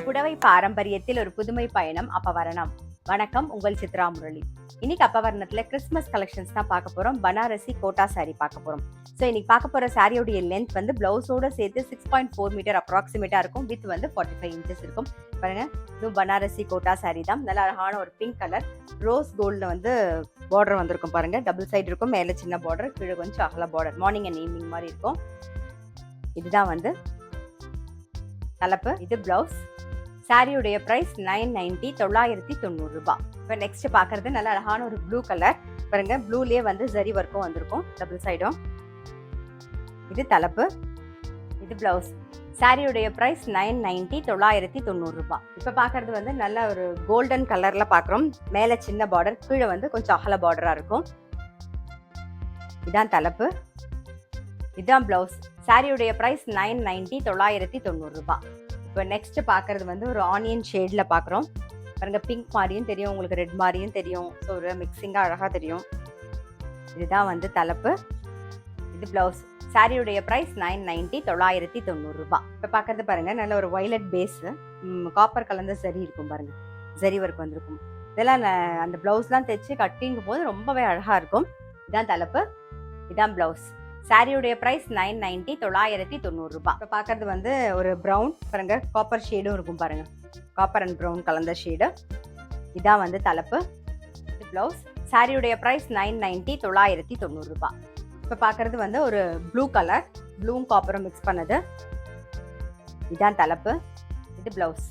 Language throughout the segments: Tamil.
புடவை பாரம்பரியத்தில் ஒரு புதுமை பயணம் அப்பவரணம். வணக்கம், உங்கள் சித்ரா முரளி. இன்னைக்கு அப்பவரணத்துல கிறிஸ்மஸ் கலெக்ஷன்ஸ் தான் பார்க்க போறோம். பனாரசி கோட்டா சாரி பார்க்க போறோம். ஸோ இன்னைக்கு பார்க்க போற சாரியோடைய லென்த் வந்து பிளவுஸோட சேர்த்து 6.4 மீட்டர் அப்ராக்சிமேட்டா இருக்கும். வித் வந்து 45 இன்ச்சஸ் இருக்கும். பாருங்க, இது பனாரசி கோட்டா சாரி தான். நல்ல அழகான ஒரு பிங்க் கலர் ரோஸ் கோல்ட்ல வந்து பார்டர் வந்திருக்கும். பாருங்க, டபுள் சைடு இருக்கும். மேல சின்ன பார்டர், கீழே கொஞ்சம் அகல பார்டர். மார்னிங் அண்ட் ஈவினிங் மாதிரி இருக்கும். இதுதான் வந்து தலைப்பு. இது பிளவுஸ். சாரியுடைய பிரைஸ் 990, 990 ரூபாய். இப்போ நெக்ஸ்ட் பார்க்கறது நல்ல அழகான ஒரு ப்ளூ கலர். பாருங்க, ப்ளூலேயே வந்து ஜரி ஒர்க்கும் வந்திருக்கும் டபுள் சைடும். இது தலைப்பு, இது பிளவுஸ். சாரியுடைய பிரைஸ் 990, 990 ரூபாய். இப்போ பார்க்கறது வந்து நல்ல ஒரு கோல்டன் கலர்ல பார்க்குறோம். மேலே சின்ன பார்டர், கீழே வந்து கொஞ்சம் அகல பார்டரா இருக்கும். இதான் தலைப்பு, இதுதான் பிளவுஸ். சாரியுடைய பிரைஸ் 990, 990 ரூபாய். இப்போ நெக்ஸ்ட் பார்க்கறது வந்து ஒரு ஆனியன் ஷேட்ல பார்க்குறோம். பாருங்க, பிங்க் மாதிரியும் தெரியும், உங்களுக்கு ரெட் மாதிரியும் தெரியும். ஸோ ஒரு மிக்சிங்காக அழகாக தெரியும். இதுதான் வந்து தலைப்பு, இது பிளவுஸ். சாரியுடைய பிரைஸ் 990, 990 ரூபாய். இப்போ பார்க்கறது பாருங்க, நல்ல ஒரு வயலட் பேஸ், காப்பர் கலந்த சரி இருக்கும். பாருங்க, சரி ஒர்க் வந்திருக்கும். இதெல்லாம் அந்த பிளவுஸ்லாம் தைச்சு கட்டிங்கும் போது ரொம்பவே அழகா இருக்கும். இதான் தலைப்பு, இதான் பிளவுஸ். சாரியுடைய பிரைஸ் 990, 990 ரூபாய். இப்போ பார்க்கறது வந்து ஒரு ப்ரௌன், பாருங்க காப்பர் ஷேடும் இருக்கும். பாருங்க, காப்பர் அண்ட் ப்ரௌன் கலந்த ஷேடு. இதான் வந்து தலைப்பு, இது பிளவுஸ். சாரியுடைய பிரைஸ் 990, 990 ரூபாய். இப்போ பார்க்கறது வந்து ஒரு ப்ளூ கலர், ப்ளூவும் காப்பரும் மிக்ஸ் பண்ணது. இதான் தலைப்பு, இது பிளவுஸ்.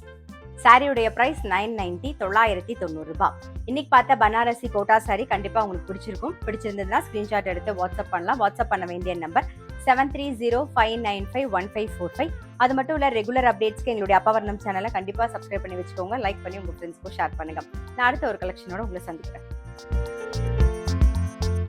சாரியுடைய பிரைஸ் 990, 990 ரூபாய். இன்னைக்கு பார்த்த பனாரசி கோட்டா சாரி கண்டிப்பா உங்களுக்கு பிடிச்சிருக்கும். பிடிச்சிருந்ததுன்னா ஸ்கிரீன்ஷாட் எடுத்து வாட்ஸ்அப் பண்ணலாம். வாட்ஸ்அப் பண்ண வேண்டிய நம்பர் 7305951545. அது மட்டும் இல்ல, ரெகுலர் அப்டேட்ஸ்க்கு எங்களுடைய அப்பவரணம் சேனலை கண்டிப்பா சப்ஸ்கிரைப் பண்ணி வச்சுக்கோங்க. லைக் பண்ணி உங்க ஃப்ரெண்ட்ஸ்க்கும் ஷேர் பண்ணுங்க. நான் அடுத்த ஒரு கலெக்ஷனோட உங்களை சந்திக்கிறேன்.